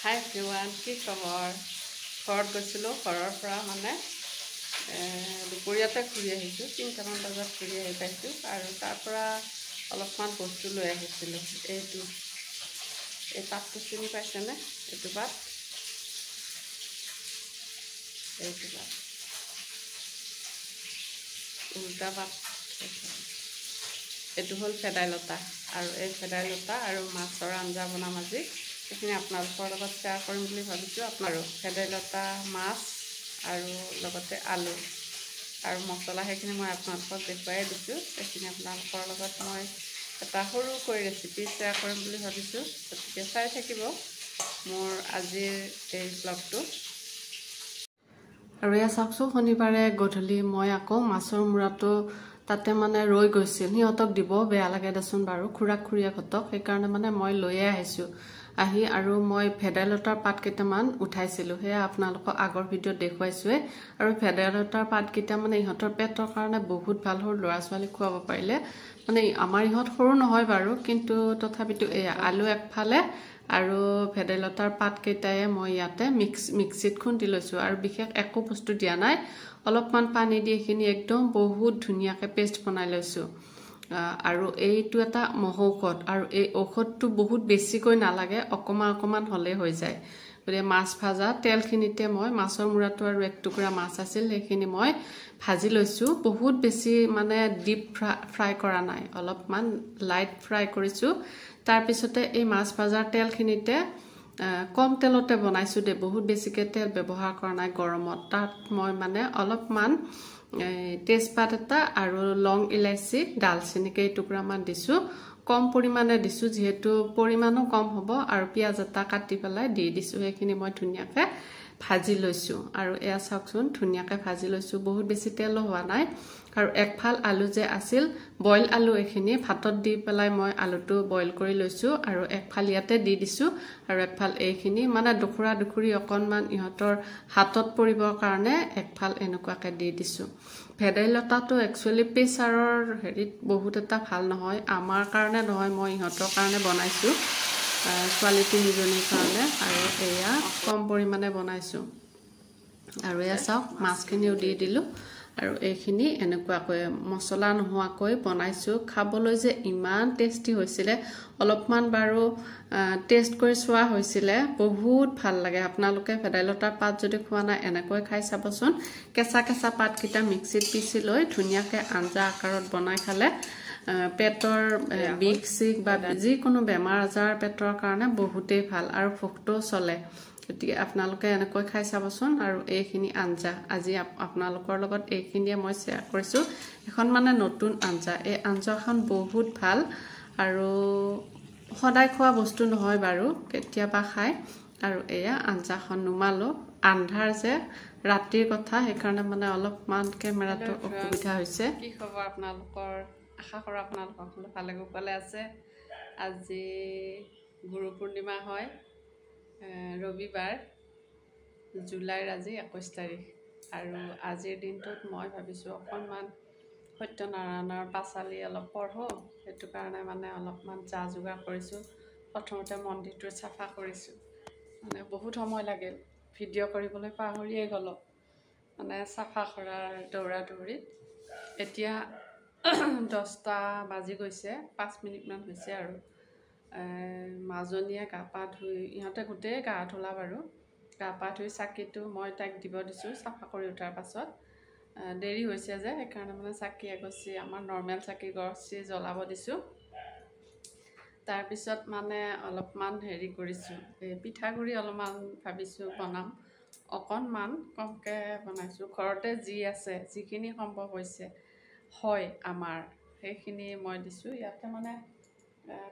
হাই everyone, কি খবৰ? ঘৰত গৈছিলোঁ, ঘৰৰ পৰা মানে দুপৰীয়াতে ঘূৰি আহিছোঁ, 3টামান বজাত ঘূৰি আহি পাইছোঁ আৰু তাৰ পৰা অলপমান বস্তু লৈ আহিছিলোঁ। এই পাতটো চিনি পাইছেনে? এইটো পাত, উল্টা পাত। এইটো হ'ল ভেদাইলতা আৰু এই ভেদাইলতা আৰু মাছৰ আঞ্জা বনাম আজি। সেইখিনি আপোনালোকৰ লগত শ্বেয়াৰ কৰিম বুলি ভাবিছোঁ। আপোনাৰো ভেদাইলতা, মাছ আৰু লগতে আলু আৰু মছলা সেইখিনি মই আপোনালোকক দেখুৱাই দিছোঁ। সেইখিনি আপোনালোকৰ লগত মই এটা সৰুকৈ ৰেচিপি শ্বেয়াৰ কৰিম বুলি ভাবিছোঁ। গতিকে চাই থাকিব মোৰ আজিৰ এই ব্লগটো। আৰু এয়া চাওকচোন, শনিবাৰে গধূলি মই আকৌ মাছৰ মূৰাটো তাতে মানে ৰৈ গৈছিল। সিহঁতক দিব বেয়া লাগে দেচোন বাৰু, খুৰাক খুৰীয়েকহঁতক, সেইকাৰণে মানে মই লৈয়ে আহিছোঁ। আৰু মই ভেদাইলতাৰ পাত কেইটামান উঠাইছিলোঁ, সেয়া আপোনালোকক আগৰ ভিডিঅ'ত দেখুৱাইছোৱে। আৰু ভেদাইলতাৰ পাতকেইটা মানে ইহঁতৰ পেটৰ কাৰণে বহুত ভাল, সৰু ল'ৰা ছোৱালীক খুৱাব পাৰিলে। মানে আমাৰ ইহঁত সৰু নহয় বাৰু, কিন্তু তথাপিতো এয়া আলু একফালে আৰু ভেদাইলতাৰ পাতকেইটাই মই ইয়াতে মিক্সিত খুন্দি লৈছোঁ আৰু বিশেষ একো বস্তু দিয়া নাই। অলপমান পানী দি এইখিনি একদম বহুত ধুনীয়াকৈ পেষ্ট বনাই লৈছোঁ। আৰু এইটো এটা মহৌষধ আৰু এই ঔষধটো বহুত বেছিকৈ নালাগে, অকণমান হ'লে হৈ যায়। গতিকে মাছ ভাজা তেলখিনিতে মই মাছৰ মূৰাটো আৰু এক টুকুৰা মাছ আছিল, সেইখিনি মই ভাজি লৈছোঁ। বহুত বেছি মানে ডিপ ফ্ৰাই কৰা নাই, অলপমান লাইট ফ্ৰাই কৰিছোঁ। তাৰপিছতে এই মাছ ভাজাৰ তেলখিনিতে কম তেলতে বনাইছোঁ দেই, বহুত বেছিকৈ তেল ব্যৱহাৰ কৰা নাই গৰমত। তাত মই মানে অলপমান তেজপাত এটা আৰু লং ইলাচি, ডালচেনি কেইটুকুৰামান দিছোঁ। কম পৰিমাণে দিছোঁ, যিহেতু পৰিমাণো কম হ'ব, আৰু পিঁয়াজ এটা কাটি পেলাই দি দিছোঁ। সেইখিনি মই ধুনীয়াকৈ ভাজি লৈছোঁ আৰু এয়া চাওকচোন, ধুনীয়াকৈ ভাজি লৈছোঁ, বহুত বেছি তেলো হোৱা নাই। আৰু একফাল আলু যে আছিল, বইল আলু, এইখিনি ভাতত দি পেলাই মই আলুটো বইল কৰি লৈছোঁ আৰু একফাল ইয়াতে দি দিছোঁ আৰু একফাল এইখিনি মানে দুখুৰি অকণমান ইহঁতৰ হাতত পৰিবৰ কাৰণে একফাল এনেকুৱাকৈ দি দিছোঁ। ভেদাইলতাটো একচুৱেলি প্ৰেছাৰৰ হেৰিত বহুত এটা ভাল নহয়, আমাৰ কাৰণে নহয়, মই ইহঁতৰ কাৰণে বনাইছোঁ, ছোৱালী তিনিজনীৰ কাৰণে, আৰু এয়া কম পৰিমাণে বনাইছোঁ। আৰু এয়া চাওক, মাছখিনিও দি দিলোঁ আৰু এইখিনি এনেকুৱাকৈ মছলা নোহোৱাকৈ বনাইছোঁ। খাবলৈ যে ইমান টেষ্টি হৈছিলে, অলপমান বাৰু টেষ্ট কৰি চোৱা হৈছিলে, বহুত ভাল লাগে। আপোনালোকে ভেদাইলতাৰ পাত যদি খোৱা নাই, এনেকৈ খাই চাবচোন। কেঁচা পাতকেইটা মিক্সিত পিচি লৈ ধুনীয়াকৈ আঞ্জা আকাৰত বনাই খালে পেটৰ বিষ চিষ বা যিকোনো বেমাৰ আজাৰ পেটৰ কাৰণে বহুতেই ভাল আৰু ভোকটোও চলে। গতিকে আপোনালোকে এনেকৈ খাই চাবচোন। আৰু এইখিনি আঞ্জা আজি আপোনালোকৰ লগত এইখিনিয়ে মই শ্বেয়াৰ কৰিছোঁ। এখন মানে নতুন আঞ্জা, এই আঞ্জাখন বহুত ভাল আৰু সদায় খোৱা বস্তু নহয় বাৰু, কেতিয়াবা খায়। আৰু এয়া আঞ্জাখন নুমালোঁ, আন্ধাৰ যে, ৰাতিৰ কথা, সেইকাৰণে মানে অলপমান কেমেৰাটো অসুবিধা হৈছে। কি খবৰ আপোনালোকৰ? আশা কৰোঁ আপোনালোকৰ ভালে কুশলে আছে। আজি গুৰু পূৰ্ণিমা হয়, ৰবিবাৰ, জুলাইৰ আজি 21 তাৰিখ। আৰু আজিৰ দিনটোত মই ভাবিছোঁ অকণমান সত্যনাৰায়ণৰ পাঁচালি অলপ পঢ়োঁ, সেইটো কাৰণে মানে অলপমান যা যোগাৰ কৰিছোঁ। প্ৰথমতে মন্দিৰটো চাফা কৰিছোঁ, মানে বহুত সময় লাগিল, ভিডিঅ' কৰিবলৈ পাহৰিয়ে গ'লোঁ, মানে চাফা কৰাৰ দৌৰা দৌৰিত। এতিয়া 10টা বাজি গৈছে, 5 মিনিটমান হৈছে আৰু মাজনীয়ে গা পা ধুই, ইহঁতে গোটেই গা ধুলা বাৰু, গা পা ধুই চাকিটো মই তাইক দিব দিছোঁ চাফা কৰি উঠাৰ পাছত। দেৰি হৈছে যে, সেইকাৰণে মানে চাকি এগছি, আমাৰ নৰ্মেল চাকি গছি জ্বলাব দিছোঁ। তাৰপিছত মানে অলপমান হেৰি কৰিছোঁ, এই পিঠাগুড়ি অলপমান ভাবিছোঁ বনাম, অকণমান কমকৈ বনাইছোঁ। ঘৰতে যি আছে, যিখিনি সম্ভৱ হৈছে হয় আমাৰ, সেইখিনি মই দিছোঁ। ইয়াতে মানে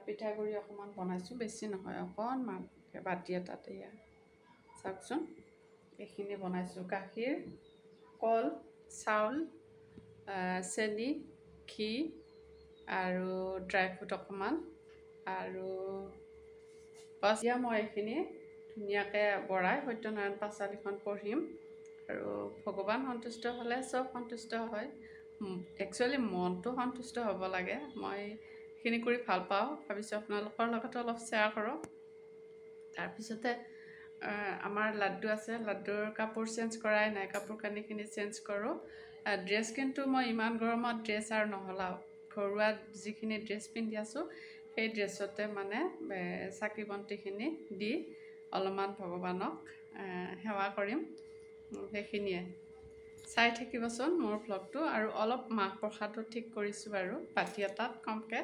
পিঠাগুড়ি অকণমান বনাইছোঁ, বেছি নহয়, অকণমান বাতি এটাত। এয়া চাওকচোন, এইখিনি বনাইছোঁ। গাখীৰ, কল, চাউল, চেনি, ঘি আৰু ড্ৰাই ফ্ৰুট অকণমান, আৰু এতিয়া মই এইখিনি ধুনীয়াকৈ বৰাই সত্যনাৰায়ণ পাঁচালিখন পঢ়িম। আৰু ভগৱান সন্তুষ্ট হ'লে চব সন্তুষ্ট হয়। একচুৱেলি মনটো সন্তুষ্ট হ'ব লাগে। মই সেইখিনি কৰি ভাল পাওঁ, ভাবিছোঁ আপোনালোকৰ লগতো অলপ শ্বেয়াৰ কৰোঁ। তাৰপিছতে আমাৰ লাড্ডু আছে, লাড্ডুৰ কাপোৰ চেঞ্জ কৰাই নাই, কাপোৰ কানিখিনি চেঞ্জ কৰোঁ। ড্ৰেছ কিন্তু মই ইমান গৰমত ড্ৰেছ আৰু নহলাও, ঘৰুৱা যিখিনি ড্ৰেছ পিন্ধি আছোঁ সেই ড্ৰেছতে মানে চাকি বন্তিখিনি দি অলপমান ভগৱানক সেৱা কৰিম। সেইখিনিয়ে চাই থাকিবচোন মোৰ ভ্লগটো। আৰু অলপ মাহ প্ৰসাদো ঠিক কৰিছোঁ বাৰু, বাতি এটাত কমকৈ।